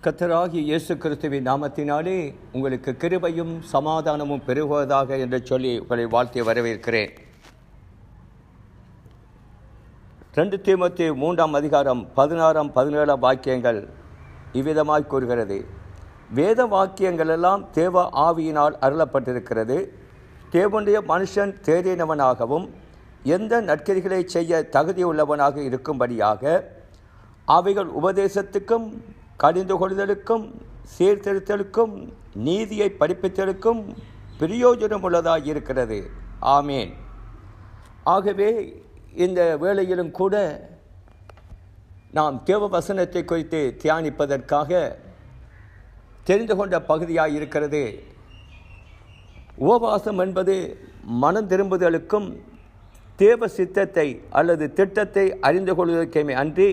கர்த்தராகிய இயேசு கிறிஸ்துவின் நாமத்தினாலே உங்களுக்கு கிருபையும் சமாதானமும் பெருகுவதாக என்று சொல்லி உங்களை வாழ்த்தி வரவேற்கிறேன். 2 தீமோத்தேயு 3 அதிகாரம் 16, 17 வாக்கியங்கள் இவ்விதமாய் கூறுகிறது. வேத வாக்கியங்கள் எல்லாம் தேவ ஆவியினால் அருளப்பட்டிருக்கிறது. தேவனுடைய மனுஷன் தேறினவனாகவும் எந்த நற்கிரிகளை செய்ய தகுதியுள்ளவனாக இருக்கும்படியாக அவைகள் உபதேசத்துக்கும் கடிந்து கொள்ளுதலுக்கும் சீர்திருத்தலுக்கும் நீதியை படிப்பித்தலுக்கும் பிரயோஜனமுள்ளதாக இருக்கிறது. ஆமேன். ஆகவே இந்த வேளையிலும் கூட நாம் தேவ வசனத்தை குறித்து தியானிப்பதற்காக தெரிந்து கொண்ட பகுதியாக இருக்கிறது. உபவாசம் என்பது மனம் திரும்புதலுக்கும் தேவ சித்தத்தை அல்லது திட்டத்தை அறிந்து கொள்வதற்கே அன்றி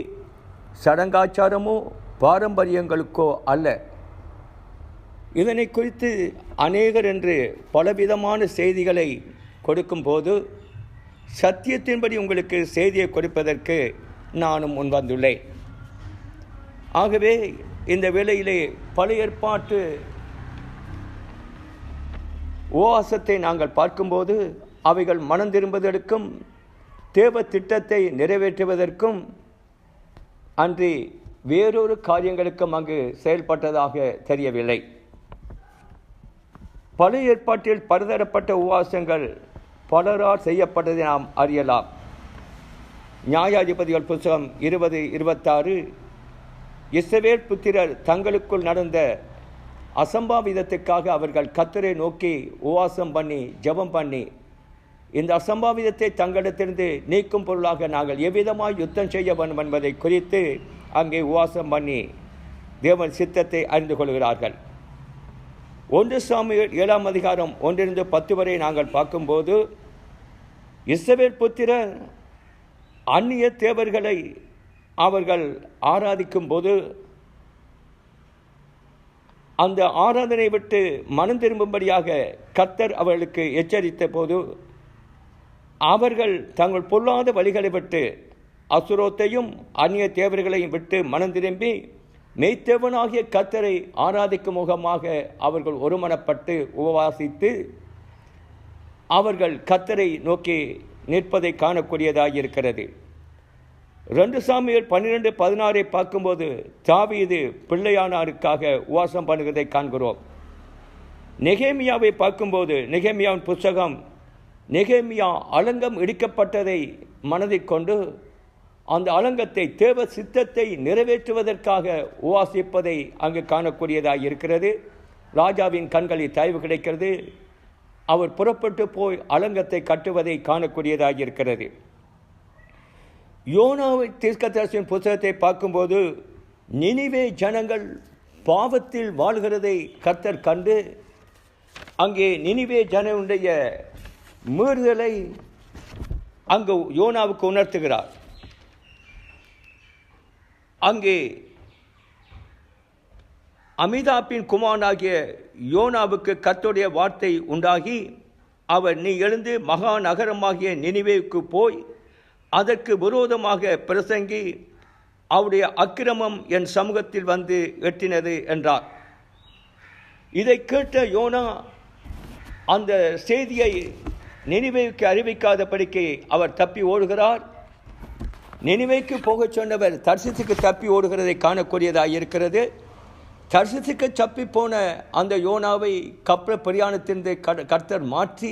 சடங்காச்சாரமோ பாரம்பரியங்களுக்கோ அல்ல. இதனை குறித்து அநேகர் என்று பலவிதமான செய்திகளை கொடுக்கும்போது சத்தியத்தின்படி உங்களுக்கு செய்தியை கொடுப்பதற்கு நானும் முன்வந்துள்ளேன். ஆகவே இந்த வேளையிலே பழைய ஏற்பாட்டு உபவாசத்தை நாங்கள் பார்க்கும்போது அவைகள் மனம் திரும்புவதற்கும் தேவ திட்டத்தை நிறைவேற்றுவதற்கும் அன்றி வேறொரு காரியங்களுக்கும் அங்கு செயல்பட்டதாக தெரியவில்லை. பழைய ஏற்பாட்டில் பலதரப்பட்ட உபவாசங்கள் பலரால் செய்யப்பட்டதை நாம் அறியலாம். நியாயாதிபதிகள் புத்தகம் 20:26 இஸ்ரவேல் புத்திரர் தங்களுக்குள் நடந்த அசம்பாவிதத்துக்காக அவர்கள் கர்த்தரை நோக்கி உபவாசம் பண்ணி ஜெபம் பண்ணி இந்த அசம்பாவிதத்தை தங்களிடத்திலிருந்து நீக்கும் பொருளாக நாங்கள் எவ்விதமாய் யுத்தம் செய்ய வேண்டும் என்பதை குறித்து அங்கே உபவாசம் பண்ணி தேவன் சித்தத்தை அறிந்து கொள்கிறார்கள். 1 சாமுவேல் 7 அதிகாரம் 1-10 வரை நாங்கள் பார்க்கும்போது இஸ்ரவேல் புத்திரர் அந்நிய தேவர்களை அவர்கள் ஆராதிக்கும் போது அந்த ஆராதனை விட்டு மனம் திரும்பும்படியாக கர்த்தர் அவர்களுக்கு எச்சரித்த போது அவர்கள் தங்கள் பொல்லாத வழிகளை விட்டு அசுரோத்தையும் அந்நிய தேவர்களையும் விட்டு மனம் திரும்பி மெய்த்தேவனாகிய கர்த்தரை ஆராதிக்கும் முகமாக அவர்கள் ஒருமனப்பட்டு உபவாசித்து அவர்கள் கர்த்தரை நோக்கி நிற்பதை காணக்கூடியதாக இருக்கிறது. 2 சாமுவேல் 12:16 பார்க்கும்போது தாவீது பிள்ளையானாருக்காக உபவாசம் பண்ணுகிறதை காண்கிறோம். நெகேமியாவை பார்க்கும்போது நெகேமியாவின் புத்தகம் நெகேமியா அலங்கம் இடிக்கப்பட்டதை மனதில் கொண்டு அந்த அலங்கத்தை தேவ சித்தத்தை நிறைவேற்றுவதற்காக உபவாசிப்பதை அங்கு காணக்கூடியதாக இருக்கிறது. ராஜாவின் கண்களில் தயவு கிடைக்கிறது. அவர் புறப்பட்டு போய் அலங்கத்தை கட்டுவதை காணக்கூடியதாக இருக்கிறது. யோனாவை தீர்க்கதரிசியின் புத்தகத்தை பார்க்கும்போது நினிவே ஜனங்கள் பாவத்தில் வாழ்கிறதை கர்த்தர் கண்டு அங்கே நினிவே ஜனங்களுடைய மீறுதலை அங்கு யோனாவுக்கு உணர்த்துகிறார். அங்கே அமிதாப்பின் குமாரனாகிய யோனாவுக்கு கர்த்தருடைய வார்த்தை உண்டாகி அவர், நீ எழுந்து மகா நகரமாகிய நினிவேவுக்கு போய் அதற்கு விரோதமாக பிரசங்கி அவருடைய அக்கிரமம் என் சமூகத்தில் வந்து எட்டினது என்றார். இதை கேட்ட யோனா அந்த செய்தியை நினிவேவுக்கு அறிவிக்காதபடிக்கு அவர் தப்பி ஓடுகிறார். நினிவேக்கு போகச் சொன்னவர் தர்சிசுக்கு தப்பி ஓடுகிறதை காணக்கூடியதாக இருக்கிறது. தர்சிசுக்கு தப்பி போன அந்த யோனாவை கப்பல் பிரயாணத்திலிருந்து கர்த்தர் மாற்றி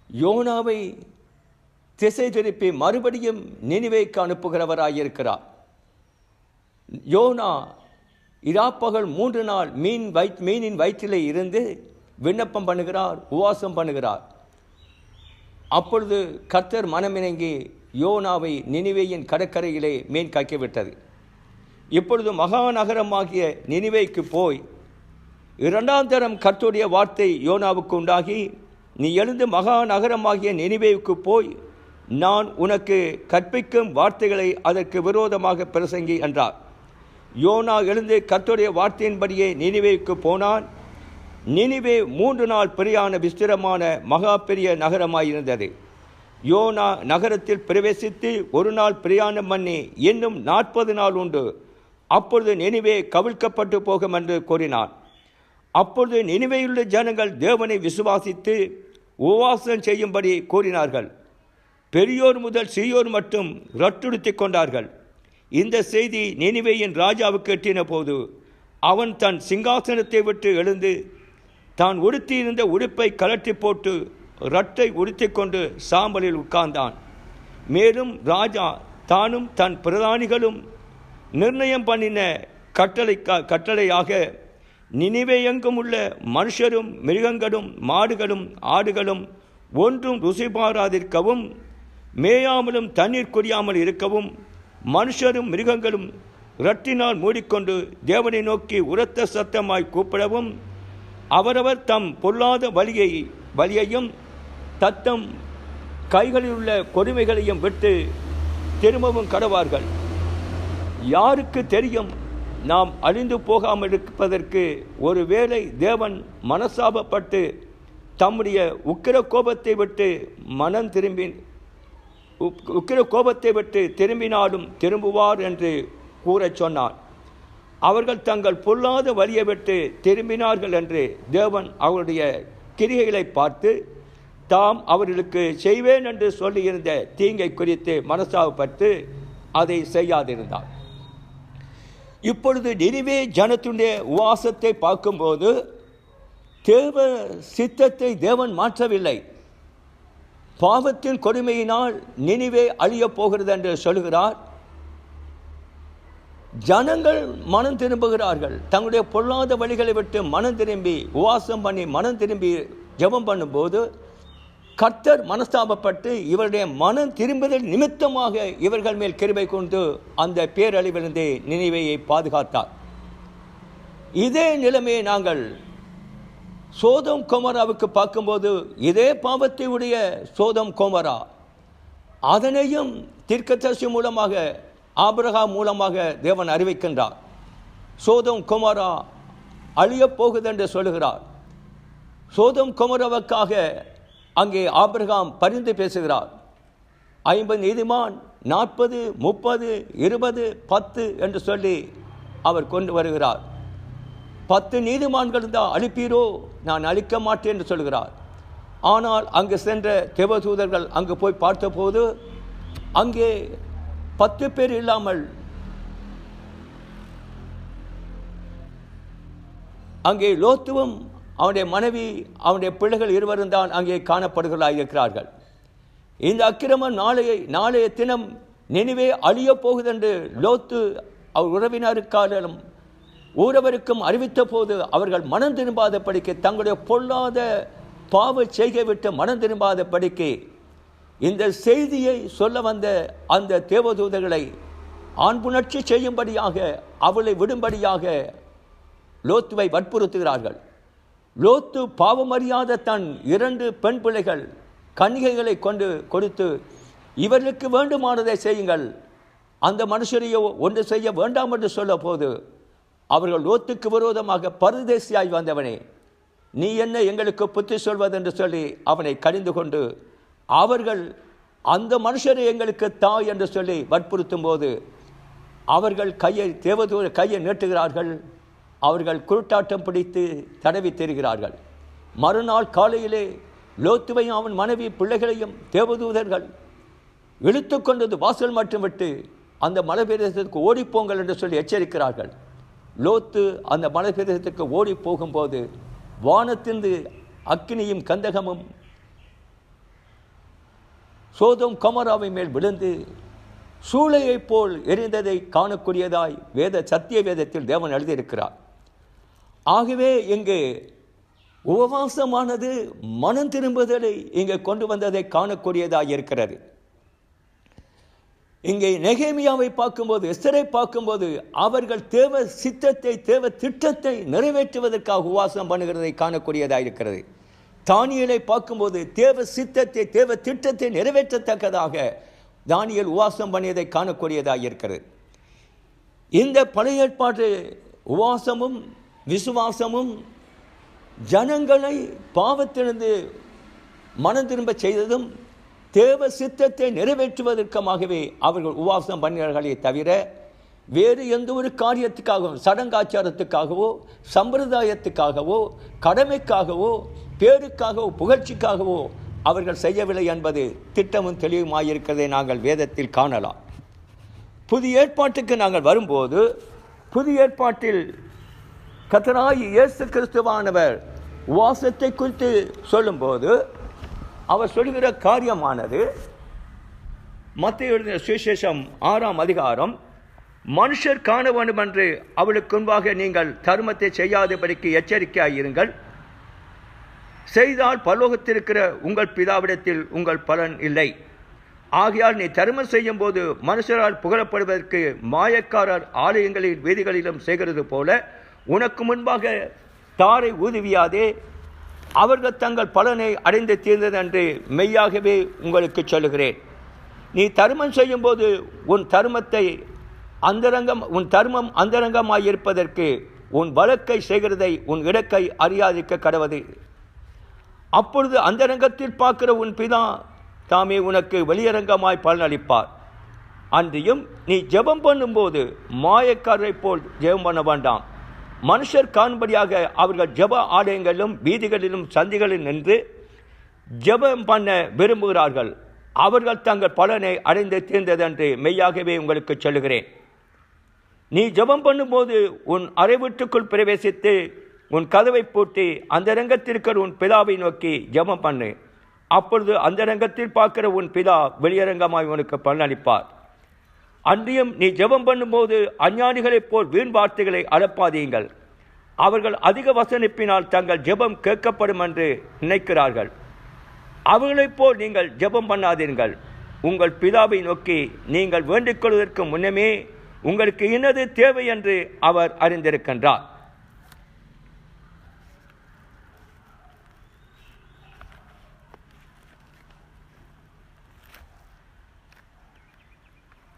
யோனாவை திசை திருப்பி மறுபடியும் நினிவேக்கு அனுப்புகிறவராயிருக்கிறார். யோனா இராப்பகல் 3 நாள் மீனின் வயிற்றிலே இருந்து விண்ணப்பம் பண்ணுகிறார், உபவாசம் பண்ணுகிறார். அப்பொழுது கர்த்தர் மனமிணங்கி யோனாவை நினிவேயின் கடற்கரையிலே மீன் கக்கிவிட்டது. இப்பொழுது மகாநகரமாகிய நினிவேக்கு போய் 2ஆம் தரம் கர்த்தருடைய வார்த்தை யோனாவுக்கு உண்டாகி, நீ எழுந்து மகாநகரமாகிய நினிவேவுக்கு போய் நான் உனக்கு கற்பிக்கும் வார்த்தைகளை அதற்கு விரோதமாக பிரசங்கி என்றார். யோனா எழுந்து கர்த்தருடைய வார்த்தையின்படியே நினிவேவுக்கு போனான். நினிவே 3 நாள் பிரயாண விஸ்திரமான மகா பெரிய நகரமாயிருந்தது. யோனா நகரத்தில் பிரவேசித்து 1 நாள் பிரயாணம் பண்ணி இன்னும் 40 நாள் உண்டு அப்பொழுது நினிவே கவிழ்க்கப்பட்டு போகும் என்று கூறினான். அப்பொழுது நினிவேயுள்ள ஜனங்கள் தேவனை விசுவாசித்து உபவாசம் செய்யும்படி கூறினார்கள். பெரியோர் முதல் சிறியோர் மட்டும் ரட்டுடுத்தி கொண்டார்கள். இந்த செய்தி நினிவேயின் ராஜாவுக்கு எட்டின போது அவன் தன் சிங்காசனத்தை விட்டு எழுந்து தான் உடுத்தியிருந்த உடுப்பை கலட்டி போட்டு ரட்டை உடுத்தி கொண்டு சாம்பலில் உட்கார்ந்தான். மேலும் ராஜா தானும் தன் பிரதானிகளும் நிர்ணயம் பண்ணின கட்டளையாக நினிவே எங்கும் உள்ள மனுஷரும் மிருகங்களும் மாடுகளும் ஆடுகளும் ஒன்றும் ருசி பாராதிருக்கவும் மேயாமலும் தண்ணீர் குடியாமல் இருக்கவும் மனுஷரும் மிருகங்களும் ரட்டினால் மூடிக்கொண்டு தேவனை நோக்கி உரத்த சத்தமாய் கூப்பிடவும் அவரவர் தம் பொல்லாத வலியையும் தத்தம் கைகளில் உள்ள கொடுமைகளையும் விட்டு திரும்பவும் கடவார்கள். யாருக்கு தெரியும், நாம் அழிந்து போகாமல் இருப்பதற்கு ஒருவேளை தேவன் மனசாபப்பட்டு தம்முடைய உக்கிர கோபத்தை விட்டு திரும்பினாலும் திரும்புவார் என்று கூறச் சொன்னார். அவர்கள் தங்கள் பொல்லாத வழியை விட்டு திரும்பினார்கள் என்று தேவன் அவருடைய கிரியைகளை பார்த்து தாம் அவர்களுக்கு செய்வேன் என்று சொல்லியிருந்த தீங்கை குறித்து மனசாபப்பட்டு அதை செய்யாதிருந்தார். இப்பொழுது நினிவே ஜனத்துடைய உவாசத்தை பார்க்கும்போது தேவ சித்தத்தை தேவன் மாற்றவில்லை. பாவத்தின் கொடுமையினால் நினிவே அழியப் போகிறது என்று சொல்கிறார். ஜனங்கள் மனம் திரும்புகிறார்கள். தங்களுடைய பொல்லாத வழிகளை விட்டு மனம் திரும்பி உவாசம் பண்ணி மனம் திரும்பி ஜெபம் பண்ணும்போது கர்த்தர் மனஸ்தாபப்பட்டு இவருடைய மனம் திரும்புதல் நிமித்தமாக இவர்கள் மேல் கிருபை கொண்டு அந்த பேரழிவிலிருந்து நினிவேயை பாதுகாத்தார். இதே நிலைமையை நாங்கள் சோதம் கொமராவுக்கு பார்க்கும்போது இதே பாவத்தை உடைய சோதம் கொமரா அதனையும் தீர்க்கதரிசி மூலமாக ஆபிரகாம் மூலமாக தேவன் அறிவிக்கின்றார். சோதம் கொமரா அழியப் போகுது என்று சொல்லுகிறார். சோதம் கொமராவுக்காக அங்கே ஆபிரகாம் பரிந்து பேசுகிறார். 50 நீதிமான் 40, 30, 20, 10 என்று சொல்லி அவர் கொண்டு வருகிறார். 10 நீதிமான்கள் தான் அழிப்பீரோ, நான் அழிக்க மாட்டேன் என்று சொல்கிறார். ஆனால் அங்கு சென்ற தேவதூதர்கள் அங்கு போய் பார்த்தபோது அங்கே 10 பேர் இல்லாமல் அங்கே லோத்துவும் அவனுடைய மனைவி அவனுடைய பிள்ளைகள் இருவரும் தான் அங்கே காணப்படுகிறார்கள் இருக்கிறார்கள். இந்த அக்கிரமம் நாளைய தினம் நினிவே அழியப் போகுது என்று லோத்து அவர் உறவினருக்காலும் ஊரவருக்கும் அறிவித்த போது அவர்கள் மனம் திரும்பாத படிக்க தங்களுடைய பொல்லாத பாவ செய்கை விட்டு மனம் திரும்பாத படிக்க இந்த செய்தியை சொல்ல வந்த அந்த தேவதூதர்களை ஆண்புணர்ச்சி செய்யும்படியாக அவளை விடும்படியாக லோத்துவை வற்புறுத்துகிறார்கள். லோத்து பாவமறியாத தன் 2 பெண் பிள்ளைகள் கன்னிகைகளை கொடுத்து இவர்களுக்கு வேண்டுமானதை செய்யுங்கள், அந்த மனுஷரையோ ஒன்று செய்ய வேண்டாம் என்று சொல்ல போது அவர்கள் லோத்துக்கு விரோதமாக பரதேசியாய் வந்தவனே, நீ என்ன எங்களுக்கு புத்தி சொல்வதென்று சொல்லி அவனை கடிந்து கொண்டு அவர்கள் அந்த மனுஷரை எங்களுக்கு தாய் என்று சொல்லி வற்புறுத்தும் போது அவர்கள் தேவதூதர் கையை நீட்டுகிறார்கள். அவர்கள் குருட்டாட்டம் பிடித்து தடவி தெரிகிறார்கள். மறுநாள் காலையிலே லோத்துவையும் அவன் மனைவி பிள்ளைகளையும் தேவதூதர்கள் இழுத்து கொண்டது வாசல் மட்டும் விட்டு அந்த மலை பிரதேசத்துக்கு ஓடிப்போங்கள் என்று சொல்லி எச்சரிக்கிறார்கள். லோத்து அந்த மலை பிரதேசத்துக்கு ஓடி போகும்போது வானத்திலிருந்து அக்கினியும் கந்தகமும் சோதம் கொமராவை மேல் விழுந்து சூளையைப் போல் எரிந்ததை காணக்கூடியதாய் சத்திய வேதத்தில் தேவன் எழுதியிருக்கிறார். ஆகவே இங்கு உபவாசமானது மனம் திரும்புதலை இங்கே கொண்டு வந்ததை காணக்கூடியதாக இருக்கிறது. இங்கே நெகேமியாவை பார்க்கும்போது எஸ்தரை பார்க்கும்போது அவர்கள் தேவ சித்தத்தை தேவ திட்டத்தை நிறைவேற்றுவதற்காக உபவாசம் பண்ணுகிறதை காணக்கூடியதாக இருக்கிறது. தானியேலை பார்க்கும்போது தேவ சித்தத்தை தேவ திட்டத்தை நிறைவேற்றத்தக்கதாக தானியேல் உபவாசம் பண்ணியதை காணக்கூடியதாக இருக்கிறது. இந்த பழைய ஏற்பாட்டு உபவாசமும் விசுவாசமும் ஜனங்களை பாவத்திலிருந்து மனம் திரும்ப செய்ததும் தேவ சித்தத்தை நிறைவேற்றுவதற்காகவே அவர்கள் உபவாசம் பண்ணினார்களே தவிர வேறு எந்த ஒரு காரியத்துக்காகவும், சடங்காச்சாரத்துக்காகவோ, சம்பிரதாயத்துக்காகவோ, கடமைக்காகவோ, பேருக்காகவோ, புகழ்ச்சிக்காகவோ அவர்கள் செய்யவில்லை என்பது திட்டமும் தெளிவுமாயிருக்கிறதை நாங்கள் வேதத்தில் காணலாம். புதிய ஏற்பாட்டுக்கு நாங்கள் வரும்போது, புதிய ஏற்பாட்டில் கர்த்தராகிய இயேசு கிறிஸ்துவானவர் உபவாசத்தை குறித்து சொல்லும்போது அவர் சொல்கிற காரியமானது மத்தேயு எழுதின சுவிசேஷம் 6ஆம் அதிகாரம், மனுஷர் காண வேண்டும் என்று அவளுக்கு முன்பாக நீங்கள் தர்மத்தை செய்யாதபடிக்கு எச்சரிக்கையாயிருங்கள். செய்தால் பரலோகத்திலிருக்கிற உங்கள் பிதாவிடத்தில் உங்கள் பலன் இல்லை. ஆகையால் நீ தர்மம் செய்யும் போது மனுஷரால் புகழப்படுவதற்கு மாயக்காரர் ஆலயங்களில் வீதிகளிலும் செய்கிறது போல உனக்கு முன்பாக தாரை ஊதுவியாதே, அவர்கள் தங்கள் பலனை அடைந்து தீர்ந்தது என்று மெய்யாகவே உங்களுக்கு சொல்லுகிறேன். நீ தர்மம் செய்யும் போது உன் தர்மம் அந்தரங்கமாயிருப்பதற்கு உன் வழக்கை செய்கிறதை உன் இடக்கை அறியாதிருக்க கடவது. அப்பொழுது அந்தரங்கத்தில் பார்க்கிற உன் பிதா தாமே உனக்கு வெளியரங்கமாய் பலனளிப்பார். அன்றியும் நீ ஜெபம் பண்ணும்போது மாயக்காரரை போல் ஜெபம் பண்ண வேண்டாம். மனுஷர் காணும்படியாக அவர்கள் ஜெப ஆலயங்களிலும் வீதிகளிலும் சந்திகளில் நின்று ஜெபம் பண்ண விரும்புகிறார்கள். அவர்கள் தங்கள் பலனை அடைந்து தீர்ந்தது என்று மெய்யாகவே உங்களுக்கு சொல்லுகிறேன். நீ ஜெபம் பண்ணும்போது உன் அறை வீட்டுக்குள் பிரவேசித்து உன் கதவை பூட்டி அந்தரங்கத்திற்கிற உன் பிதாவை நோக்கி ஜெபம் பண்ணு. அப்பொழுது அந்தரங்கத்தில் பார்க்கிற உன் பிதா வெளியரங்கமாய் உனக்கு பலனளிப்பார். அன்றியும் நீ ஜெபம் பண்ணும்போது அஞ்ஞானிகளைப் போல் வீண் வார்த்தைகளை அலப்பாதீங்கள். அவர்கள் அதிக வசனிப்பினால் தங்கள் ஜெபம் கேட்கப்படும் என்று நினைக்கிறார்கள். அவர்களைப் போல் நீங்கள் ஜெபம் பண்ணாதீர்கள். உங்கள் பிதாவை நோக்கி நீங்கள் வேண்டிக் கொள்வதற்கு முன்னமே உங்களுக்கு இன்னது தேவை என்று அவர் அறிந்திருக்கின்றார்.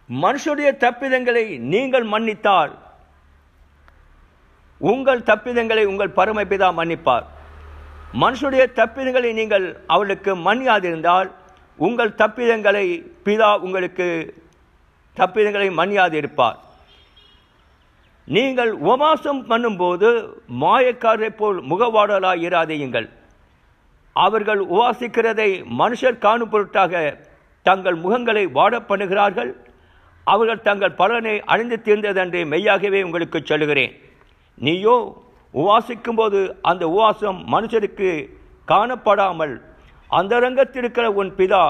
மனுஷருடைய தப்பிதங்களை நீங்கள் மன்னித்தால் உங்கள் தப்பிதங்களை உங்கள் பரமபிதா மன்னிப்பார். மனுஷருடைய தப்பிதங்களை நீங்கள் அவளுக்கு மன்னியாதிருந்தால் உங்கள் தப்பிதங்களை பிதா உங்களுக்கு தப்பிதங்களை மன்னியாதிருப்பார். நீங்கள் உபவாசம் பண்ணும்போது மாயக்காரரை போல் முகவாடலாய் இராதேயுங்கள். அவர்கள் உபவாசிக்கிறதை மனுஷர் காணும் பொருட்டாக தங்கள் முகங்களை வாட பண்ணுகிறார்கள். அவர்கள் தங்கள் பலனை அடைந்து தீர்ந்ததென்று மெய்யாகவே உங்களுக்கு சொல்லுகிறேன். நீயோ உபவாசிக்கும் போது அந்த உபவாசம் மனுஷருக்கு காணப்படாமல் அந்தரங்கத்திருக்கிற உன் பிதா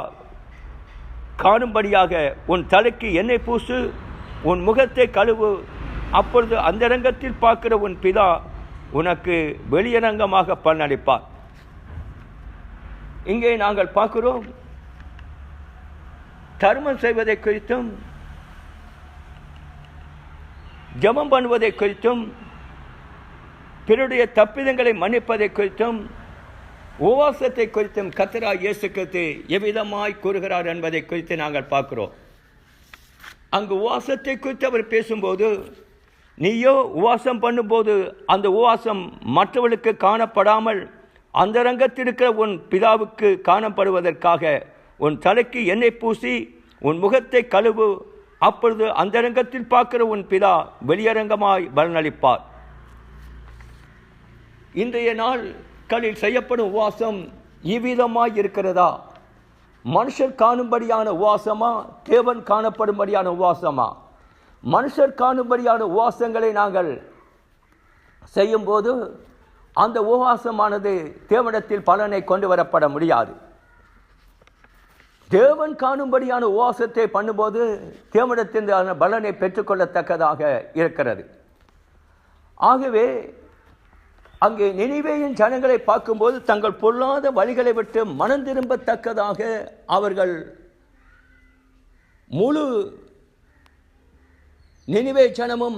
காணும்படியாக உன் தலைக்கு எண்ணெய் பூசு, உன் முகத்தை கழுவு. அப்பொழுது அந்தரங்கத்தில் பார்க்கிற உன் பிதா உனக்கு வெளியரங்கமாக பலனளிப்பார். இங்கே நாங்கள் பார்க்கிறோம், தர்மம் செய்வதை குறித்தும் ஜெபம் பண்ணுவதை குறித்தும் பிறருடைய தப்பிதங்களை மன்னிப்பதை குறித்தும் உபவாசத்தை குறித்தும் கர்த்தராகிய இயேசு கிறிஸ்து எவ்விதமாய் கூறுகிறார் என்பதை குறித்து நாங்கள் பார்க்கிறோம். அங்கு உபவாசத்தை குறித்து அவர் பேசும்போது, நீயோ உபவாசம் பண்ணும்போது அந்த உபவாசம் மற்றவர்களுக்கு காணப்படாமல் அந்தரங்கத்திருக்கிற உன் பிதாவுக்கு காணப்படுவதற்காக உன் தலைக்கு எண்ணெய் பூசி உன் முகத்தை கழுவு. அப்பொழுது அந்தரங்கத்தில் பார்க்கிற உன் பிதா வெளியரங்கமாய் பலனளிப்பார். இன்றைய நாட்களில் செய்யப்படும் உபவாசம் இவ்விதமாய் இருக்கிறதா? மனுஷர் காணும்படியான உபவாசமா, தேவன் காணப்படும்படியான உபவாசமா? மனுஷர் காணும்படியான உபவாசங்களை நாங்கள் செய்யும்போது அந்த உபவாசமானது தேவனிடத்தில் பலனை கொண்டு வரப்பட முடியாது. தேவன் காணும்படியான உபவாசத்தை பண்ணும்போது தேவனிடத்தில் பலனை பெற்றுக்கொள்ளத்தக்கதாக இருக்கிறது. ஆகவே அங்கே நினிவேயின் ஜனங்களை பார்க்கும்போது தங்கள் பொல்லாத வழிகளை விட்டு மனம் திரும்பத்தக்கதாக அவர்கள் முழு நினிவே ஜனமும்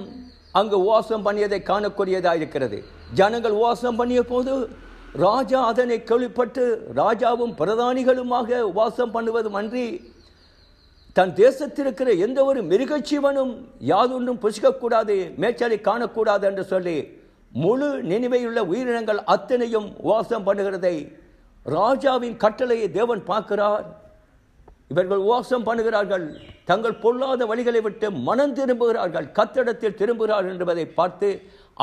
அங்கு உபவாசம் பண்ணியதை காணக்கூடியதாக இருக்கிறது. ஜனங்கள் உபவாசம் பண்ணிய போது ராஜா அதனை கேள்விப்பட்டு ராஜாவும் பிரதானிகளுமாக உபவாசம் பண்ணுவதும் அன்றி தன் தேசத்தில் இருக்கிற எந்த ஒரு மிருகஜீவனும் யாதொன்றும் புசிக்கக்கூடாது, மேய்ச்சலை காணக்கூடாது என்று சொல்லி முழு நினைவையுள்ள உயிரினங்கள் அத்தனையும் உபவாசம் பண்ணுகிறதை ராஜாவின் கட்டளையை தேவன் பார்க்கிறார். இவர்கள் உபவாசம் பண்ணுகிறார்கள், தங்கள் பொல்லாத வழிகளை விட்டு மனம் திரும்புகிறார்கள், கர்த்தரிடத்தில் திரும்புகிறார்கள் என்பதை பார்த்து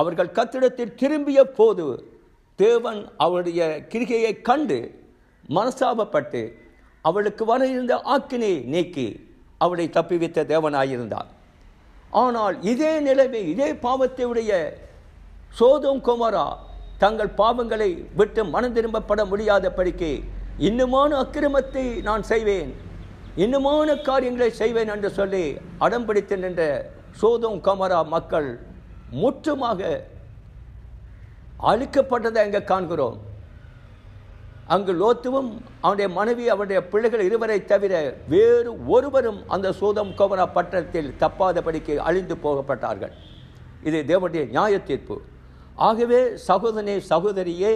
அவர்கள் கர்த்தரிடத்தில் திரும்பிய போது தேவன் அவருடைய கிரிகையை கண்டு மனசாபப்பட்டு அவளுக்கு வர இருந்த ஆக்கினையை நீக்கி அவளை தப்பிவித்த தேவனாயிருந்தார். ஆனால் இதே நிலைமை, இதே பாவத்தை உடைய சோதோம் கொமோரா தங்கள் பாவங்களை விட்டு மனம் திரும்பப்பட முடியாதபடிக்கு இன்னுமான அக்கிரமத்தை நான் செய்வேன், இன்னுமான காரியங்களை செய்வேன் என்று சொல்லி அடம்பிடித்து நின்ற சோதோம் கொமோரா மக்கள் முற்றுமாக அழிக்கப்பட்டதை அங்கே காண்கிறோம். அங்கு லோத்துவும் அவனுடைய மனைவி அவருடைய பிள்ளைகள் இருவரை தவிர வேறு ஒருவரும் அந்த சோதோம் கொமோரா பட்டணத்தில் தப்பாதபடிக்கு அழிந்து போகப்பட்டார்கள். இது தேவனுடைய நியாய தீர்ப்பு. ஆகவே சகோதரனே, சகோதரியே,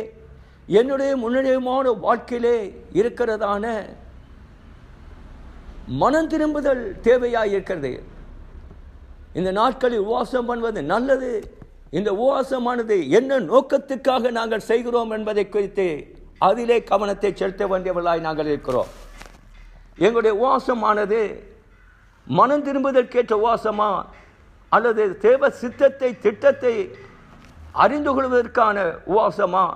என்னுடைய முன்னேற்றமான வாழ்க்கையிலே இருக்கிறதான மனம் திரும்புதல் தேவையாக இருக்கிறது. இந்த நாட்களில் உபவாசம் பண்ணுவது நல்லது. இந்த உபவாசமானது என்ன நோக்கத்துக்காக நாங்கள் செய்கிறோம் என்பதை குறித்து அதிலே கவனத்தை செலுத்த வேண்டியவர்களாய் நாங்கள் இருக்கிறோம். எங்களுடைய உபவாசமானது மனம் திரும்புதற்கேற்ற உபவாசமா, அல்லது தேவ சித்தத்தை திட்டத்தை அறிந்து கொள்வதற்கான உபவாசமா,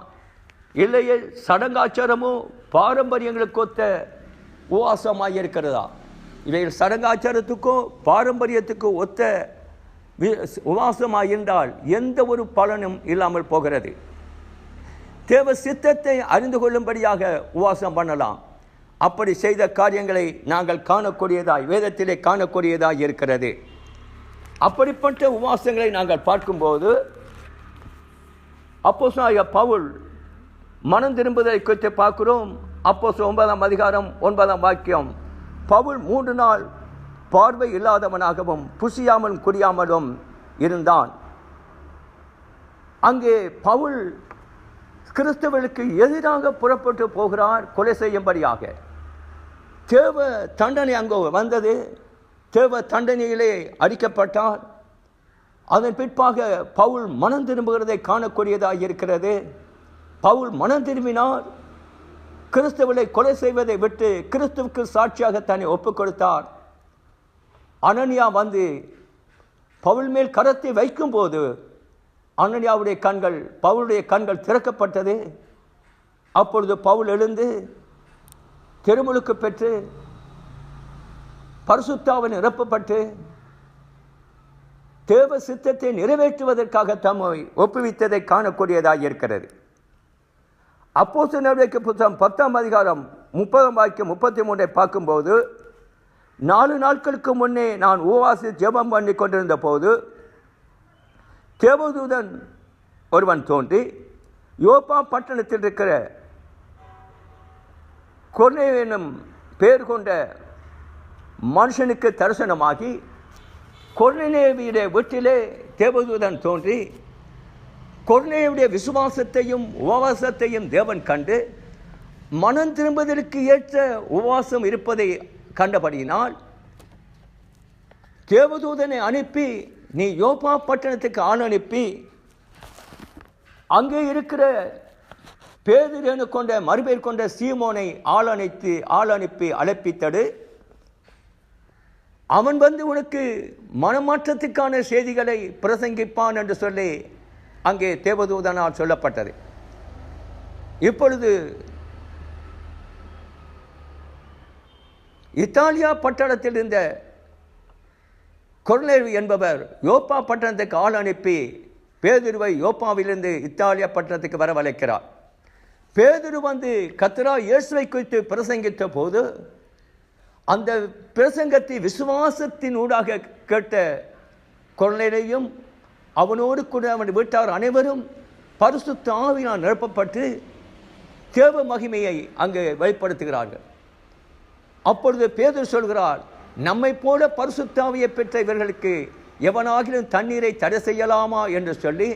இல்லையே சடங்காச்சாரமோ பாரம்பரியங்களுக்கு ஒத்த உபவாசமாக இருக்கிறதா? இவைகள் சடங்காச்சாரத்துக்கோ பாரம்பரியத்துக்கோ ஒத்த உபவாசமாக இருந்தால் எந்த ஒரு பலனும் இல்லாமல் போகிறது. தேவ சித்தத்தை அறிந்து கொள்ளும்படியாக உபவாசம் பண்ணலாம். அப்படி செய்த காரியங்களை நாங்கள் காணக்கூடியதாய், வேதத்திலே காணக்கூடியதாய் இருக்கிறது. அப்படிப்பட்ட உபவாசங்களை நாங்கள் பார்க்கும்போது அப்போஸ்தலனாகிய பவுல் மனம் திரும்புதலை குறித்து பார்க்கிறோம். அப்போஸ்தலர் 9ஆம் அதிகாரம் 9ஆம் வாக்கியம், பவுல் 3 நாள் பார்வை இல்லாதவனாகவும் புசியாமலும் குடியாமலும் இருந்தான். அங்கே பவுல் கிறிஸ்தவர்களுக்கு எதிராக புறப்பட்டு போகிறார், கொலை செய்யும்படியாக. தேவ தண்டனை அங்கு வந்தது. தேவ தண்டனையிலே அடிக்கப்பட்டார். அதன் பிற்பாக பவுல் மனம் திரும்புகிறதை காணக்கூடியதாக இருக்கிறது. பவுல் மனம் திரும்பினார். கிறிஸ்தவர்களை கொலை செய்வதை விட்டு கிறிஸ்துவுக்கு சாட்சியாக தன்னை ஒப்புக் கொடுத்தார். அனனியா வந்து பவுல் மேல் கரத்தை வைக்கும் போது அனனியாவுடைய கண்கள், பவுலுடைய கண்கள் திறக்கப்பட்டது. அப்பொழுது பவுல் எழுந்து திருமுழுக்கு பெற்று பரிசுத்தாவின் நிரப்பப்பட்டு தேவ சித்தத்தை நிறைவேற்றுவதற்காக தம்மை ஒப்புவித்ததை காணக்கூடியதாக இருக்கிறது. அப்போஸ்தலர் நடவடிக்கை புத்தகம் 10ஆம் அதிகாரம் 30ஆம் வாக்கியம் 33 பார்க்கும்போது, 4 நாட்களுக்கு முன்னே நான் உபவாசி ஜெபம் பண்ணி கொண்டிருந்த போது தேவதூதன் ஒருவன் தோன்றி யோப்பா பட்டணத்தில் இருக்கிற கொர்நேலியு என்னும் பெயர் கொண்ட மனுஷனுக்கு தரிசனமாகி, கொர்நேலியுடைய வீட்டிலே தேவதூதன் தோன்றி கொர்நேலியுடைய விசுவாசத்தையும் உபவாசத்தையும் தேவன் கண்டு மனம் திரும்புவதற்கு ஏற்ற உபவாசம் இருப்பதை கண்டபடியினால் தேவதூதனை அனுப்பி, நீ யோப்பா பட்டணத்துக்கு ஆள் அனுப்பி அங்கே இருக்கிற பேதுரு கொண்ட மறுபெயர் கொண்ட சீமோனை ஆள் அனுப்பி அழைப்பித்தடு, அவன் வந்து உனக்கு மனமாற்றத்துக்கான செய்திகளை பிரசங்கிப்பான் என்று சொல்லி அங்கே தேவதூதனால் சொல்லப்பட்டது. இப்பொழுது இத்தாலியா பட்டணத்தில் இருந்த கொர்நேலியு என்பவர் யோப்பா பட்டணத்துக்கு ஆள் அனுப்பி பேதுருவை யோப்பாவிலிருந்து இத்தாலியா பட்டணத்துக்கு வரவழைக்கிறார். பேதுரு வந்து கர்த்தராகிய இயேசுவை குறித்து பிரசங்கித்த போது அந்த பிரசங்கத்தை விசுவாசத்தின் ஊடாக கேட்ட கொர்நேலியுவும் அவனோடு கூட அவன் வீட்டார் அனைவரும் பரிசுத்த ஆவியினால் நிரப்பப்பட்டு தேவ மகிமையை அங்கே வெளிப்படுத்துகிறார்கள். அப்பொழுது பேதுரு சொல்கிறார், நம்மை போல பரிசுத்த ஆவியை பெற்ற இவர்களுக்கு எவனாகிலும் தண்ணீரை தடை செய்யலாமா என்று சொல்லி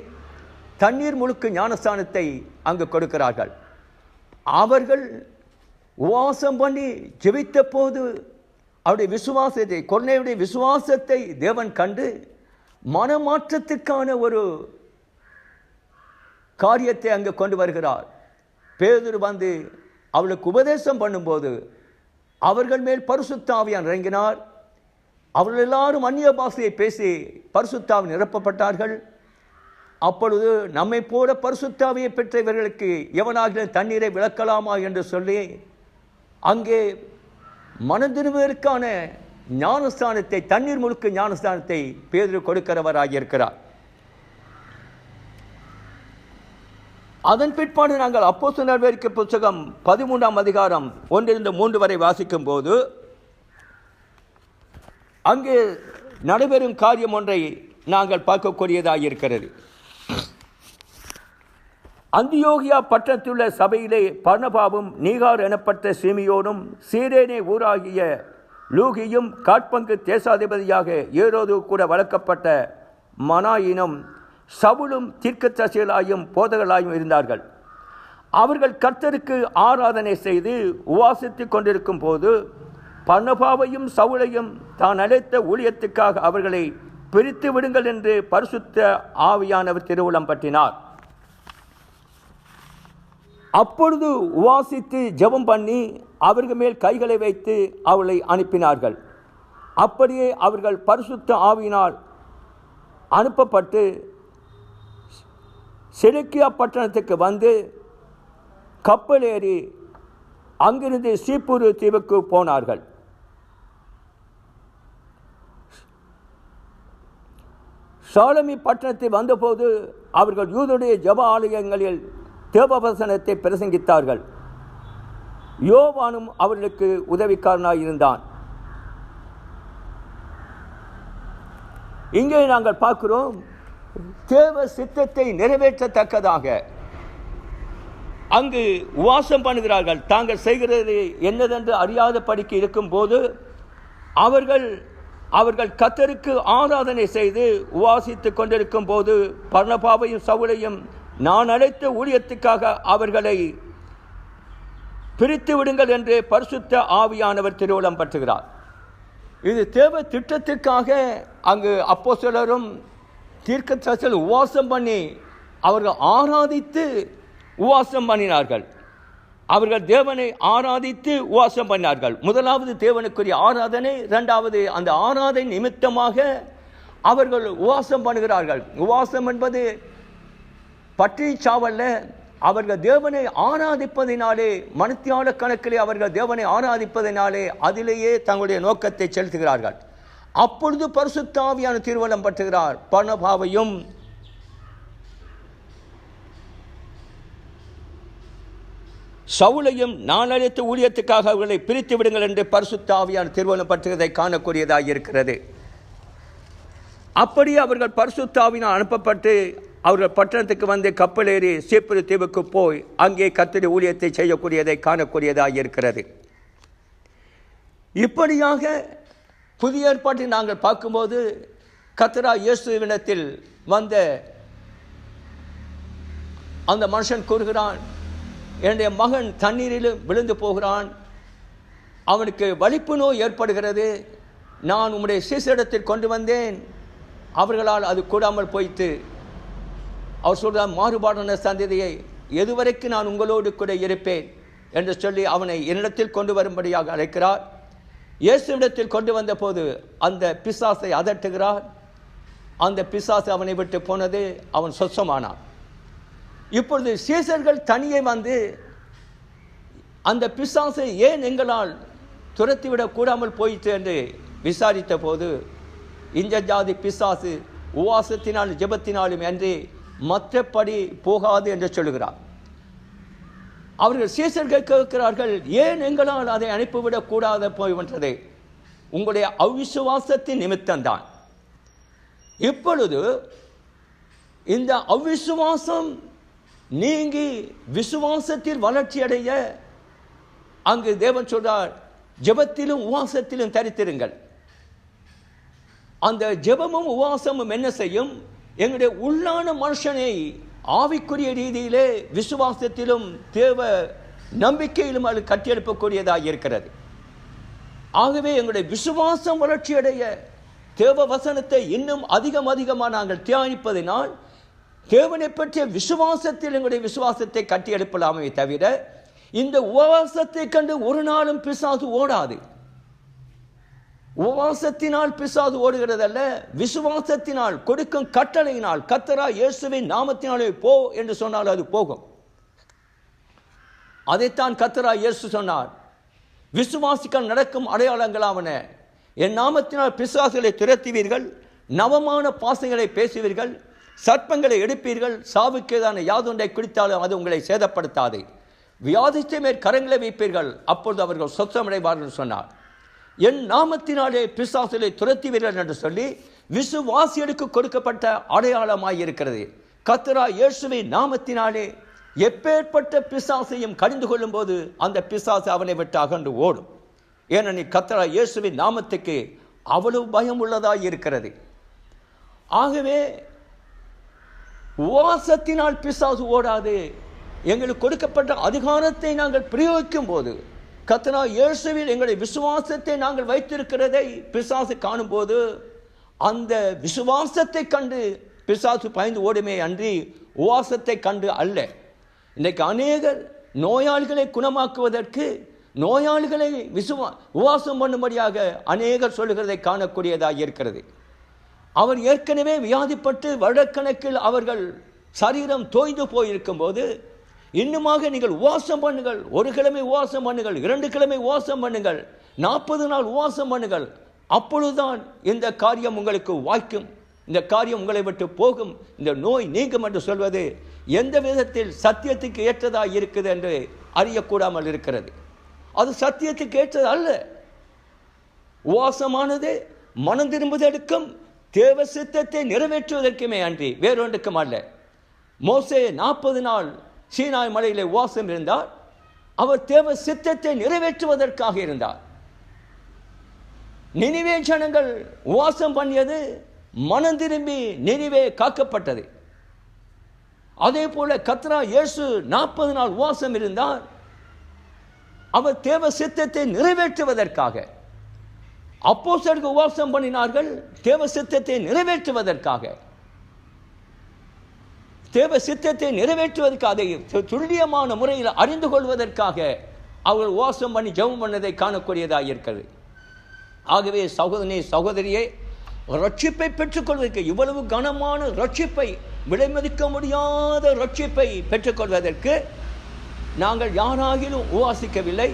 தண்ணீர் முழுக்கு ஞானஸ்தானத்தை அங்கு கொடுக்கிறார்கள். அவர்கள் உபவாசம் பண்ணி ஜெபித்த போது அவருடைய விசுவாசத்தை, கொர்நேலியுடைய விசுவாசத்தை தேவன் கண்டு மனமாற்றத்துக்கான ஒரு காரியத்தை அங்கு கொண்டு வருகிறார். பேதுரு வந்து அவளுக்கு உபதேசம் பண்ணும்போது அவர்கள் மேல் பரிசுத்த ஆவியானவர் இறங்கினார். அவர்கள் எல்லாரும் அந்நிய பாஷையை பேசி பரிசுத்தாவில் நிரப்பப்பட்டார்கள். அப்பொழுது நம்மை போல பரிசுத்தாவியை பெற்ற இவர்களுக்கு எவனாக தண்ணீரை விளக்கலாமா என்று சொல்லி அங்கே மனதிருவதற்கான ஞானஸ்தானத்தை, தண்ணீர் முழுக்க ஞானஸ்தானத்தை பேதுரு கொடுக்கிறவராக இருக்கிறார். அதன் பிற்பாடு நாங்கள் அப்போஸ்தலர் நடவடிக்கை புத்தகம் 13ஆம் அதிகாரம் 1-3 வரை வாசிக்கும் போது அங்கே நடைபெறும் காரியம் ஒன்றை நாங்கள் பார்க்கக்கூடியதாக இருக்கிறது. அந்தியோகியா பட்டணத்திலுள்ள சபையிலே பர்னபாவும் நீகார் எனப்பட்ட சிமியோனும் சீரேனே ஊராகிய லூகியும் காட்பங்கு தேசாதிபதியாக ஏரோது கூட வளர்க்கப்பட்ட மனாயினும் சவுலும் தீர்க்கதரிசிகளாயும் போதகர்களாயும் இருந்தார்கள். அவர்கள் கர்த்தருக்கு ஆராதனை செய்து உவாசித்துக் கொண்டிருக்கும் போது பர்னபாவையும் சவுலையும் தான் அழைத்த ஊழியத்துக்காக அவர்களை பிரித்து விடுங்கள் என்று பரிசுத்த ஆவியானவர் திருவுளம் பற்றினார். அப்பொழுது உவாசித்து ஜெபம் பண்ணி அவர்கள் மேல் கைகளை வைத்து அவளை அனுப்பினார்கள். அப்படியே அவர்கள் பரிசுத்த ஆவியினால் அனுப்பப்பட்டு செலுக்கியா பட்டணத்துக்கு வந்து கப்பல் ஏறி அங்கிருந்து சீப்புரு தீவுக்கு போனார்கள். சாலமி பட்டணத்தில் வந்தபோது அவர்கள் யூதருடைய ஜெப ஆலயங்களில் தேவவசனத்தை பிரசங்கித்தார்கள். யோவானும் அவர்களுக்கு உதவிக்காரனாய் இருந்தான். இங்கே நாங்கள் பார்க்கிறோம், தேவ சித்தத்தை நிறைவேற்றத்தக்கதாக அங்கு உவாசம் பண்ணுகிறார்கள். தாங்கள் செய்கிறது என்னதென்று அறியாத படிக்கு இருக்கும் போது அவர்கள் கர்த்தருக்கு ஆராதனை செய்து உவாசித்துக் கொண்டிருக்கும் போது பர்னபாவையும் சவுலையும் நான் அழைத்த ஊழியத்துக்காக அவர்களை பிரித்து விடுங்கள் என்று பரிசுத்த ஆவியானவர் திருவுளம் பற்றுகிறார். இது தேவ திட்டத்திற்காக அங்கு அப்போஸ்தலரும் தீர்க்கதரிசிகள் உவாசம் பண்ணி அவர்கள் ஆராதித்து உவாசம் பண்ணினார்கள். அவர்கள் தேவனை ஆராதித்து உவாசம் பண்ணினார்கள். முதலாவது தேவனுக்குரிய ஆராதனை, இரண்டாவது அந்த ஆராதனை நிமித்தமாக அவர்கள் உவாசம் பண்ணுகிறார்கள். உவாசம் என்பது பற்றி சாவல்ல, அவர்கள் தேவனை ஆராதிப்பதினாலே, மணித்தியால கணக்கிலே அவர்கள் தேவனை ஆராதிப்பதினாலே அதிலேயே தங்களுடைய நோக்கத்தை செலுத்துகிறார்கள். அப்பொழுது பரிசுத்த ஆவியான திருவலம் பற்றுகிறார். பர்னபாவையும் சவுலையும் நான் அழைத்த ஊழியத்துக்காக அவர்களை பிரித்து விடுங்கள் என்று பரிசுத்த ஆவியான திருவலம் பற்றுகிறதை காணக்கூடியதாக இருக்கிறது. அப்படி அவர்கள் பரிசுத்த ஆவியினால் அனுப்பப்பட்டு அவர்கள் பட்டணத்துக்கு வந்து கப்பல் ஏறி சீப்புரு தீவுக்கு போய் அங்கே கர்த்தருடைய ஊழியத்தை செய்யக்கூடியதை காணக்கூடியதாக இருக்கிறது. இப்படியாக புதிய ஏற்பாட்டில் நாங்கள் பார்க்கும்போது கர்த்தராகிய இயேசுவினிடத்தில் வந்த அந்த மனுஷன் கூறுகிறான், என்னுடைய மகன் தண்ணீரிலும் விழுந்து போகிறான், அவனுக்கு வலிப்பு நோய் ஏற்படுகிறது, நான் உம்முடைய சீசரிடத்தில் கொண்டு வந்தேன், அவர்களால் அது கூடாமல் போயிட்டு. அவர் சொல்கிறார், மாறுபாடான சந்ததியை எதுவரைக்கும் நான் உங்களோடு கூட இருப்பேன் என்று சொல்லி அவனை என்னிடத்தில் கொண்டு வரும்படியாக அழைக்கிறார். இயேசுவிடத்தில் கொண்டு வந்த போது அந்த பிசாசை அதட்டுகிறார். அந்த பிசாசு அவனை விட்டு போனது, அவன் சொச்சமானான். இப்பொழுது சீசர்கள் தனியே வந்து அந்த பிசாசை ஏன் எங்களால் துரத்திவிடக் கூடாமல் போயிற்று என்று விசாரித்த போது, இந்த ஜாதி பிசாசு உவாசத்தினால் ஜெபத்தினாலும் என்று மற்றபடி போகாது என்று சொல்லுகிறார். அவர்கள் சீசர்கள் கேட்கிறார்கள், ஏன் எங்களால் அதை அனுப்பிவிடக் கூடாது போய்விட்டது? உங்களுடைய அவிசுவாசத்தின் நிமித்தம்தான். இப்பொழுது இந்த அவிசுவாசம் நீங்கி விசுவாசத்தில் வளர்ச்சி அடைய அங்கு தேவன் சொல்றார், ஜெபத்திலும் உவாசத்திலும் தரித்திருங்கள். அந்த ஜெபமும் உவாசமும் என்ன செய்யும்? எங்களுடைய உள்ளான மனுஷனை ஆவிக்குரிய ரீதியிலே விசுவாசத்திலும் தேவ நம்பிக்கையிலும் அது கட்டியெழுப்பக்கூடியதாக இருக்கிறது. ஆகவே எங்களுடைய விசுவாசம் வளர்ச்சி அடைய தேவ வசனத்தை இன்னும் அதிகமாக நாங்கள் தியானிப்பதினால் தேவனை பற்றிய விசுவாசத்தில் எங்களுடைய விசுவாசத்தை கட்டி எழுப்பலாமே தவிர இந்த உபவாசத்தை கண்டு ஒரு நாளும் பிசாசு ஓடாது. உபவாசத்தினால் பிசாசு ஓடுகிறதல்ல, விசுவாசத்தினால் கொடுக்கும் கட்டளையினால், கர்த்தராகிய இயேசுவின் நாமத்தினாலே போ என்று சொன்னால் அது போகும். அதைத்தான் கர்த்தராகிய இயேசு சொன்னார். விசுவாசிகள் நடக்கும் அடையாளங்களாவன, என் நாமத்தினால் பிசாசுகளை துரத்துவீர்கள், நவமான பாசங்களை பேசுவீர்கள், சர்ப்பங்களை எடுப்பீர்கள், சாவுக்கேதான யாதொன்றை குடித்தாலும் அது உங்களை சேதப்படுத்தாது, வியாதித்த மேற் கரங்களை வைப்பீர்கள், அப்பொழுது அவர்கள் சொச்சமடைவார்கள் சொன்னார். என் நாமத்தினாலே பிசாசுகளை துரத்துவீர்கள் என்று சொல்லி விசுவாசிகளுக்கு கொடுக்கப்பட்ட அடையாளமாயிருக்கிறது. கர்த்தராகிய இயேசுவின் நாமத்தினாலே எப்பேற்பட்ட பிசாசையும் கடிந்து கொள்ளும் போது அந்த பிசாசு அவனை விட்டு அகன்று ஓடும். ஏனெனில் கர்த்தராகிய இயேசுவின் நாமத்துக்கு அவ்வளவு பயம் உள்ளதாய் இருக்கிறது. ஆகவே உபவாசத்தினால் பிசாசு ஓடாது. எங்களுக்கு கொடுக்கப்பட்ட அதிகாரத்தை நாங்கள் பிரயோகிக்கும் போது, கர்த்தராகிய இயேசுவில் எங்களுடைய விசுவாசத்தை நாங்கள் வைத்திருக்கிறதை பிசாசு காணும்போது, அந்த விசுவாசத்தை கண்டு பிசாசு பயந்து ஓடுமே அன்றி உபவாசத்தை கண்டு அல்ல. இன்றைக்கு அநேகர் நோயாளிகளை குணமாக்குவதற்கு நோயாளிகளை உபவாசம் பண்ணும்படியாக அநேகர் சொல்லுகிறதை காணக்கூடியதாக இருக்கிறது. அவர் ஏற்கனவே வியாதிப்பட்டு வருடக்கணக்கில் அவர்கள் சரீரம் தோய்ந்து போயிருக்கும் போது, இன்னுமாக நீங்கள் உபவாசம் பண்ணுங்கள், 1 கிழமை உபவாசம் பண்ணுங்கள், 2 கிழமை உபவாசம் பண்ணுங்கள், 40 நாள் உபவாசம் பண்ணுங்கள், அப்பொழுதுதான் இந்த காரியம் உங்களுக்கு வாய்க்கும், இந்த காரியம் உங்களை விட்டு போகும், இந்த நோய் நீங்கும் என்று சொல்வது எந்த விதத்தில் சத்தியத்துக்கு ஏற்றதாக இருக்குது என்று அறியக்கூடாமல் இருக்கிறது. அது சத்தியத்துக்கு ஏற்றது அல்ல. உபவாசமானது மனம் திரும்புவதற்கும் தேவ சித்தத்தை நிறைவேற்றுவதற்குமே அன்றி வேறொன்றுக்கும் அல்ல. மோசே 40 நாள் சீனாய் மலையிலே உபவாசம் இருந்தார். அவர் தேவ சித்தத்தை நிறைவேற்றுவதற்காக இருந்தார். நினிவே ஜனங்கள் உபவாசம் பண்ணியது மனம் திரும்பி நினிவே காக்கப்பட்டது. அதே போல கர்த்தராகிய இயேசு 40 நாள் உபவாசம் இருந்தார். அவர் தேவ சித்தத்தை நிறைவேற்றுவதற்காக. அப்போஸ்தலர்கள் உபவாசம் பண்ணினார்கள் தேவ சித்தத்தை நிறைவேற்றுவதற்காக. தேவ சித்தத்தை நிறைவேற்றுவதற்காக, அதை துல்லியமான முறையில் அறிந்து கொள்வதற்காக அவர்கள் உபவாசம் பண்ணி ஜெபம் பண்ணதை காணக்கூடியதாக இருக்கிறது. ஆகவே சகோதரனே சகோதரியே, ரட்சிப்பை பெற்றுக்கொள்வதற்கு, இவ்வளவு கனமான ரட்சிப்பை, விலைமதிக்க முடியாத ரட்சிப்பை பெற்றுக்கொள்வதற்கு நாங்கள் யாராகிலும் உபவாசிக்கவில்லை.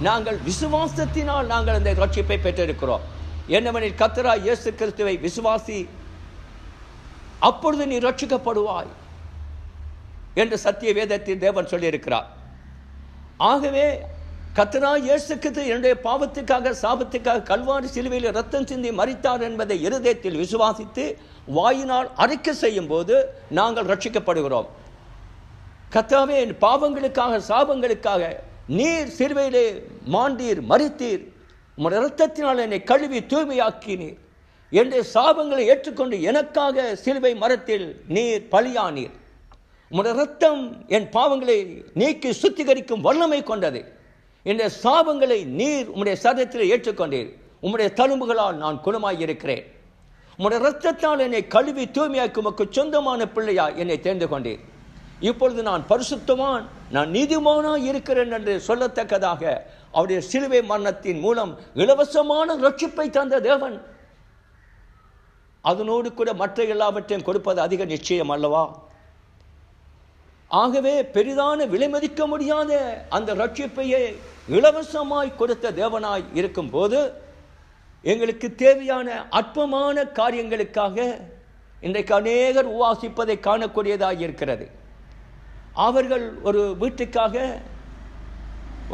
நாங்கள் விசுவாசத்தினால் நாங்கள் அந்த ரட்சிப்பை பெற்றிருக்கிறோம். என்னவெனில் கர்த்தராகிய இயேசு கிறிஸ்துவை விசுவாசி, அப்பொழுது நீ ரட்சிக்கப்படுவாய் என்று சத்திய வேதத்தில் தேவன் சொல்லியிருக்கிறார். ஆகவே கர்த்தராகிய இயேசு கிறிஸ்து என்னுடைய பாவத்துக்காக சாபத்துக்காக கல்வாரி சிலுவையில் ரத்தம் சிந்தி மரித்தார் என்பதை இருதயத்தில் விசுவாசித்து வாயினால் அறிக்கை செய்யும் போது நாங்கள் ரட்சிக்கப்படுகிறோம். கர்த்தாவே, என் பாவங்களுக்காக சாபங்களுக்காக நீர் சிலுவையிலே மாண்டீர், மரித்தீர், உம்முடைய இரத்தத்தினால் என்னை கழுவி தூய்மையாக்கினீர், என்னுடைய சாபங்களை ஏற்றுக்கொண்டு எனக்காக சிலுவை மரத்தில் நீர் பலியானீர், உம்முடைய இரத்தம் என் பாவங்களை நீக்கி சுத்திகரிக்கும் வல்லமை கொண்டது, என்னுடைய சாபங்களை நீர் உம்முடைய சரீரத்தில் ஏற்றுக்கொண்டீர், உம்முடைய தழும்புகளால் நான் குணமாயிருக்கிறேன், உம்முடைய இரத்தத்தால் என்னை கழுவி தூய்மையாக்கி உமக்கு சொந்தமான பிள்ளையா என்னை தேர்ந்து கொண்டீர், இப்பொழுது நான் பரிசுத்தவான், நான் நீதிமானாய் இருக்கிறேன் என்று சொல்லத்தக்கதாக அவருடைய சிலுவை மரணத்தின் மூலம் இலவசமான ரட்சிப்பை தந்த தேவன் அதனோடு கூட மற்ற எல்லாவற்றையும் கொடுப்பது அதிக நிச்சயம் அல்லவா? ஆகவே பெரிதான விலைமதிக்க முடியாத அந்த ரட்சிப்பையே இலவசமாய் கொடுத்த தேவனாய் இருக்கும் போது எங்களுக்கு தேவையான அற்பமான காரியங்களுக்காக இன்றைக்கு அநேகர் உபவாசிப்பதை காணக்கூடியதாக இருக்கிறது. அவர்கள் ஒரு வீட்டுக்காக,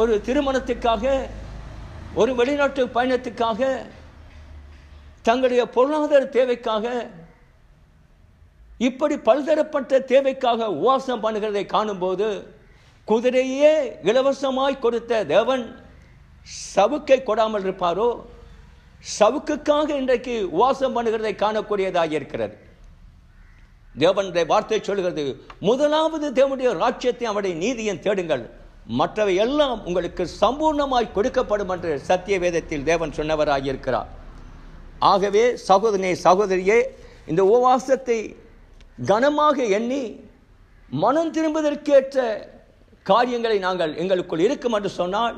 ஒரு திருமணத்துக்காக, ஒரு வெளிநாட்டு பயணத்துக்காக, தங்களுடைய பொருளாதார தேவைக்காக, இப்படி பல்தரப்பட்ட தேவைக்காக உபவாசம் பண்ணுகிறதை காணும்போது குதிரையே இலவசமாய் கொடுத்த தேவன் சவுக்கை கொடாமல் இருப்பாரோ? சவுக்குக்காக இன்றைக்கு உபவாசம் பண்ணுகிறதை காணக்கூடியதாக இருக்கிறது. தேவனுடைய வார்த்தை சொல்கிறது, முதலாவது தேவனுடைய ராஜ்யத்தை அவருடைய நீதியை தேடுங்கள், மற்றவை எல்லாம் உங்களுக்கு சம்பூர்ணமாய் கொடுக்கப்படும் என்று சத்திய வேதத்தில் தேவன் சொன்னவராயிருக்கிறார். ஆகவே சகோதரனே சகோதரியே, இந்த உபவாசத்தை கனமாக எண்ணி மனம் திரும்புவதற்கேற்ற காரியங்களை நாங்கள் எங்களுக்குள் இருக்கும் என்று சொன்னால்,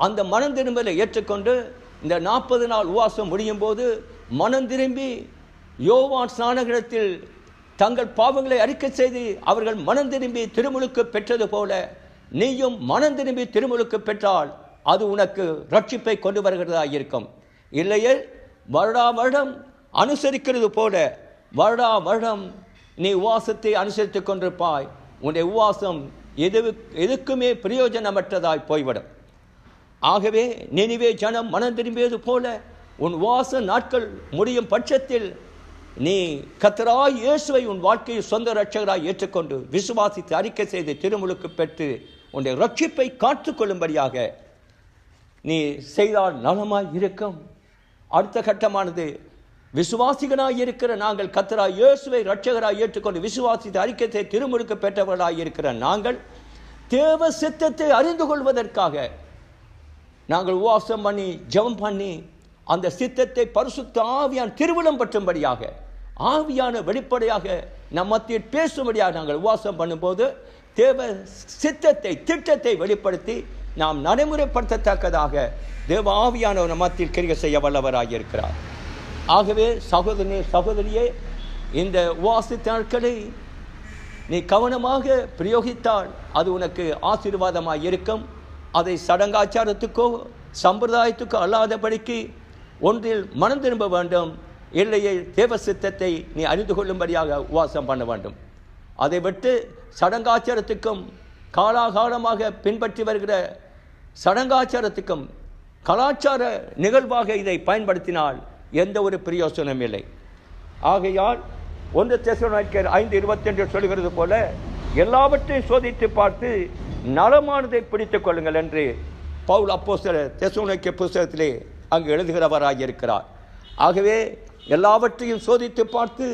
அந்த மனம் திரும்பலை ஏற்றுக்கொண்டு இந்த 40 நாள் உபவாசம் முடியும் போது மனம் திரும்பி யோவான் ஸ்நானகத்தில் தங்கள் பாவங்களை அறிக்கை செய்து அவர்கள் மனம் திரும்பி திருமுழுக்கு பெற்றது போல நீயும் மனம் திரும்பி திருமுழுக்கு பெற்றால் அது உனக்கு ரட்சிப்பை கொண்டு வருகிறதா இருக்கும். இல்லையே வருடா வருடம் அனுசரிக்கிறது போல வருடா வருடம் நீ உபவாசத்தை அனுசரித்துக் கொண்டிருப்பாய். உன்னுடைய உபவாசம் எதுக்குமே பிரயோஜனமற்றதாய் போய்விடும். ஆகவே நினிவே ஜனம் மனம் திரும்பியது போல உன் உபவாச நாட்கள் முடியும் பட்சத்தில் நீ கர்த்தராய் இயேசுவை உன் வாழ்க்கையை சொந்த இரட்சகராய் ஏற்றுக்கொண்டு விசுவாசித்து அறிக்கை செய்து திருமுழுக்கு பெற்று உன்னுடைய ரட்சிப்பை காத்துக்கொள்ளும்படியாக நீ செய்தால் நலமாய் இருக்கும். அடுத்த கட்டமானது விசுவாசிகனாய் இருக்கிற நாங்கள் கர்த்தராய் இயேசுவை இரட்சகராய் ஏற்றுக்கொண்டு விசுவாசித்து அறிக்கை செய்து திருமுழுக்கு பெற்றவர்களாய் இருக்கிற நாங்கள் தேவ சித்தத்தை அறிந்து கொள்வதற்காக நாங்கள் உபவாசம் பண்ணி ஜெபம் பண்ணி அந்த சித்தத்தை பரிசுத்த ஆவியான திருவிழம் பற்றும்படியாக ஆவியான வெளிப்படையாக நம் மத்தியில் பேசும்படியாக நாங்கள் உபவாசம் பண்ணும்போது தேவ சித்தத்தை திட்டத்தை வெளிப்படுத்தி நாம் நடைமுறைப்படுத்தத்தக்கதாக தேவ ஆவியானவர் நம் மத்தியில் கிரியை செய்ய வல்லவராக இருக்கிறார். ஆகவே சகோதரனே சகோதரியே, இந்த உபவாச நாட்களை நீ கவனமாக பிரயோகித்தால் அது உனக்கு ஆசீர்வாதமாக இருக்கும். அதை சடங்காச்சாரத்துக்கோ சம்பிரதாயத்துக்கோ அல்லாதபடிக்கு ஒன்றில் மனம் திரும்ப வேண்டும். இல்லையே தேவ சித்தத்தை நீ அறிந்து கொள்ளும்படியாக உபவாசம் பண்ண வேண்டும். அதை விட்டு சடங்காச்சாரத்துக்கும் காலாகாலமாக பின்பற்றி வருகிற சடங்காச்சாரத்துக்கும் கலாச்சார நிகழ்வாக இதை பயன்படுத்தினால் எந்த ஒரு பிரயோசனம் இல்லை. ஆகையால் 1 தெசலோனிக்கேயர் 5:22 சொல்கிறது போல எல்லாவற்றையும் சோதித்து பார்த்து நலமானதை பிடித்துக் கொள்ளுங்கள் என்று பவுல் அப்போஸ்தலர் தெசலோனிக்கே புத்தகத்திலே அங்கு எழுதுகிறவராக இருக்கிறார். ஆகவே எல்லாவற்றையும் சோதித்து பார்த்து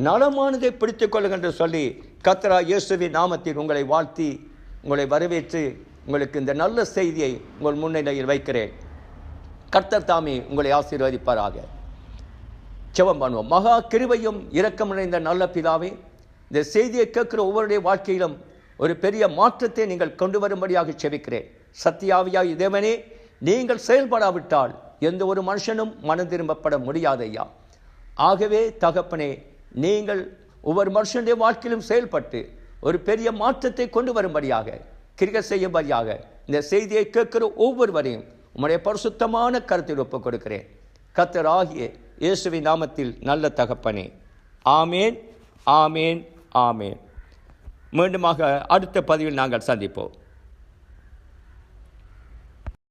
நலமானதை பிடித்துக் கொள்ளுங்கள் என்று சொல்லி கர்த்தராகிய இயேசுவின் நாமத்தில் உங்களை வாழ்த்தி உங்களை வரவேற்று உங்களுக்கு இந்த நல்ல செய்தியை உங்கள் முன்னிலையில் வைக்கிறேன். கர்த்தர் தாமே உங்களை ஆசீர்வதிப்பாராக. ஜெபம் பண்ணுவோம். மகா கிருபையும் இரக்கம் நிறைந்த நல்ல பிதாவே, இந்த செய்தியை கேட்கிற ஒவ்வொருடைய வாழ்க்கையிலும் ஒரு பெரிய மாற்றத்தை நீங்கள் கொண்டு வரும்படியாக செபிக்கிறேன். சத்தியாவியாய் தேவனே, நீங்கள் செயல்படாவிட்டால் எந்த ஒரு மனுஷனும் மனம் திரும்பப்பட முடியாது ஐயா. ஆகவே தகப்பனே, நீங்கள் ஒவ்வொரு மனுஷனுடைய வாழ்க்கையிலும் செயல்பட்டு ஒரு பெரிய மாற்றத்தை கொண்டு வரும்படியாக கிரியை செய்யும்படியாக இந்த செய்தியை கேட்கிற ஒவ்வொருவரையும் உம்முடைய பரிசுத்தமான கருத்தில் ஒப்புக் கொடுக்கிறேன். கர்த்தராகிய இயேசுவின் நாமத்தில் நல்ல தகப்பனே, ஆமேன், ஆமேன், ஆமேன். மீண்டுமாக அடுத்த பதிவில் நாங்கள் சந்திப்போம்.